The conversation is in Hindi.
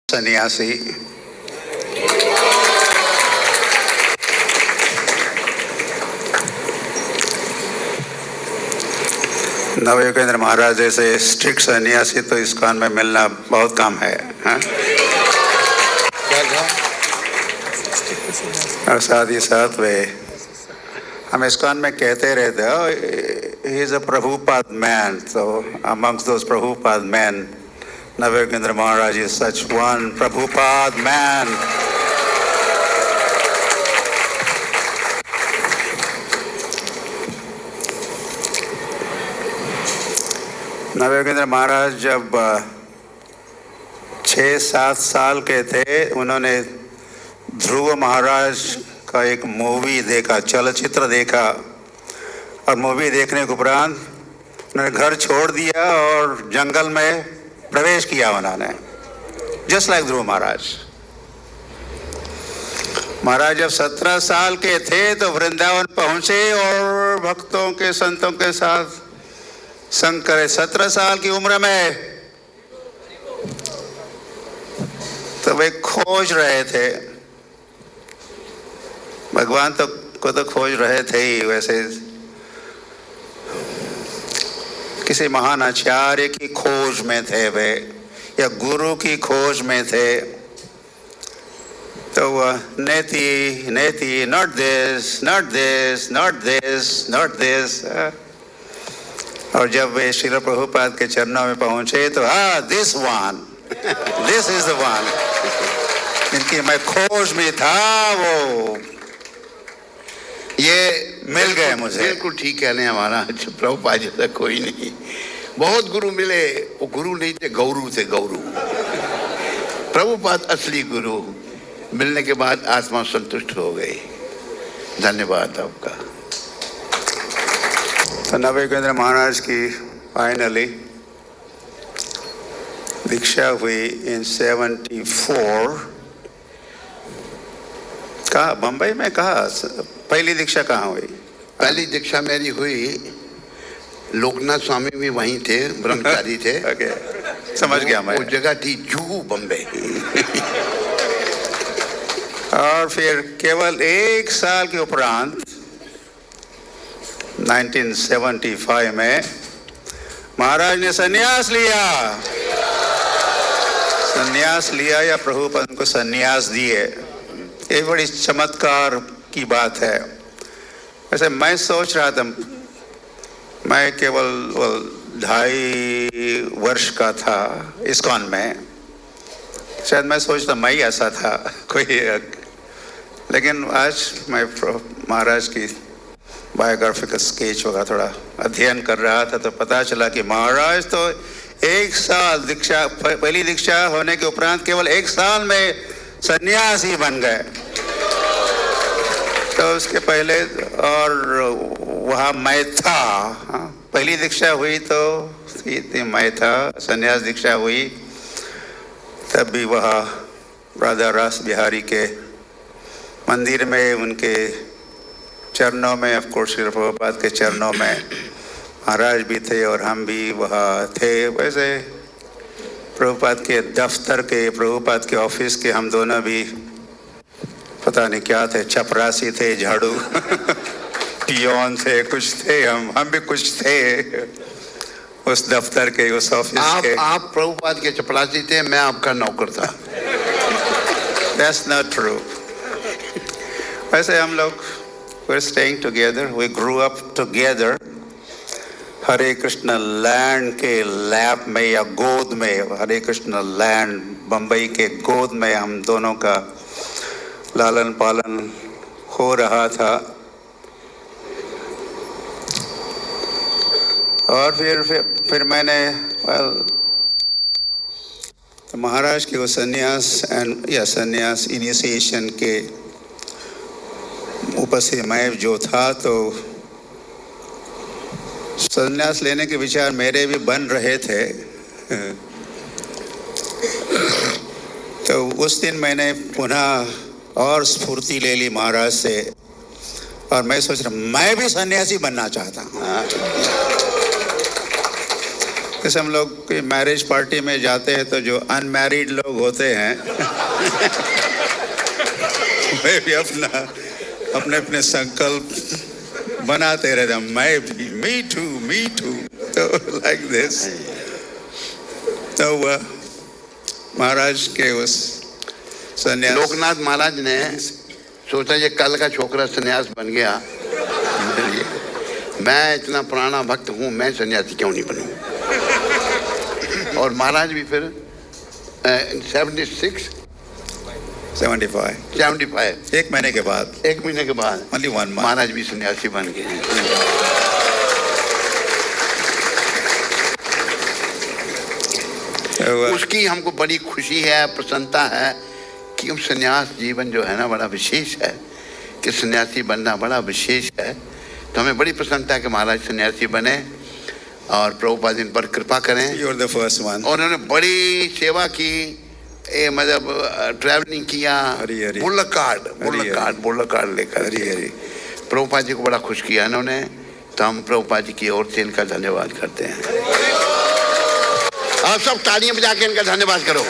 सन्यासी। नवयुगेंद्र महाराज जैसे स्ट्रिक्ट सन्यासी तो इस्कॉन में मिलना बहुत कम है, हाँ? और साथ ही साथ वे हम इस्कॉन में कहते रहते he is a Prabhupada man, so amongst those Prabhupada men, Navayogendra Maharaj is such one Prabhupada man. नवयोगेंद्र महाराज जब 6-7 साल के थे, उन्होंने ध्रुव महाराज का एक मूवी देखा, चलचित्र देखा, और मूवी देखने के उपरांत उन्होंने घर छोड़ दिया और जंगल में प्रवेश किया उन्होंने, जस्ट लाइक ध्रुव महाराज। महाराज जब 17 साल के थे तो वृंदावन पहुंचे और भक्तों के संतों के साथ संग करे। 17 साल की उम्र में तो वे खोज रहे थे भगवान को तो खोज रहे थे ही, वैसे किसी महान आचार्य की खोज में थे वे, या गुरु की खोज में थे। तो वह नेति नेति, not this not this not this not this. और जब वे श्रील प्रभुपाद के चरणों में पहुंचे तो this one, this is the one, इनकी मैं खोज में था, वो ये मिल गए मुझे। बिल्कुल ठीक कहने हमारा प्रभुपाद जैसा कोई नहीं। बहुत गुरु मिले, वो गुरु नहीं थे, गौरू थे, गौरू। प्रभुपाद असली गुरु मिलने के बाद आत्मा संतुष्ट हो गई। धन्यवाद आपका। तो नवयोगेंद्र महाराज की फाइनली दीक्षा हुई इन 74। कहाँ? बम्बई में? कहाँ पहली दीक्षा कहाँ हुई? पहली दीक्षा मेरी हुई, लोकनाथ स्वामी भी वहीं थे, ब्रह्मचारी थे। ओके, समझ गया मैं। वो जगह थी जुहू, बम्बई। और फिर केवल 1 साल के उपरांत 1975 में महाराज ने संन्यास लिया। संन्यास लिया या प्रभुपाद उनको संन्यास दिए, ये बड़ी चमत्कार की बात है। वैसे मैं सोच रहा था, मैं केवल 2.5 वर्ष का था इस्कॉन में, शायद मैं सोचता मैं ही ऐसा था कोई, लेकिन आज मैं महाराज की बायोग्राफिकल स्केच होगा थोड़ा अध्ययन कर रहा था तो पता चला कि महाराज तो 1 साल दीक्षा, पहली दीक्षा होने के उपरांत केवल 1 साल में सन्यासी बन गए। तो उसके पहले और वहाँ मैं था, पहली दीक्षा हुई तो मैं था, सन्यास दीक्षा हुई तब भी वहाँ राधा रास बिहारी के मंदिर में, उनके चरणों में, ऑफ कोर्स श्री प्रभुपाद के चरणों में महाराज भी थे और हम भी वहाँ थे। वैसे प्रभुपाद के दफ्तर के, प्रभुपाद के ऑफिस के हम दोनों भी पता नहीं क्या थे, चपरासी थे, झाड़ू पियोन थे, कुछ थे, हम भी कुछ थे उस दफ्तर के, उस ऑफिस के। आप प्रभुपाद के चपरासी थे, मैं आपका नौकर था। That's not true. वैसे हम लोग we're staying together, we grew up together। Hare Krishna land के लैब में या गोद में, हरे कृष्ण लैंड बम्बई के गोद में हम दोनों का लालन पालन हो रहा था। और फिर मैंने तो महाराज के वो संन्यास इनिशिएशन के ऊपर से मैं जो था, तो संन्यास लेने के विचार मेरे भी बन रहे थे। तो उस दिन मैंने पुनः और स्फूर्ति ले ली महाराज से, और मैं सोच रहा मैं भी सन्यासी बनना चाहता हूँ। जैसे हम लोग कोई मैरिज पार्टी में जाते हैं तो जो अनमैरिड लोग होते हैं वे भी अपने अपने संकल्प बनाते रहते हैं, मैं भी, मी टू, तो लाइक दिस। तो महाराज के उस सन्यास, लोकनाथ महाराज ने सोचा ये कल का छोकरा सन्यास बन गया, मैं इतना पुराना भक्त हूँ, मैं सन्यासी क्यों नहीं बनूं। और महाराज भी फिर 75 एक महीने के बाद, only 1 month, महाराज भी सन्यासी बन गए। उसकी हमको बड़ी खुशी है, प्रसन्नता है कि सन्यास जीवन जो है ना बड़ा विशेष है, कि सन्यासी बनना बड़ा विशेष है। तो हमें बड़ी प्रसन्नता है कि महाराज सन्यासी बने और प्रभुपाद इन पर कृपा करें। You are the first one. और उन्होंने बड़ी सेवा की, मतलब ट्रैवलिंग किया, बुल्लक कार्ड लेकर प्रभुपाद जी को बड़ा खुश किया इन्होंने। तो हम प्रभुपाद जी की ओर से इनका धन्यवाद करते हैं। आप सब तालियां बजा के इनका धन्यवाद करो।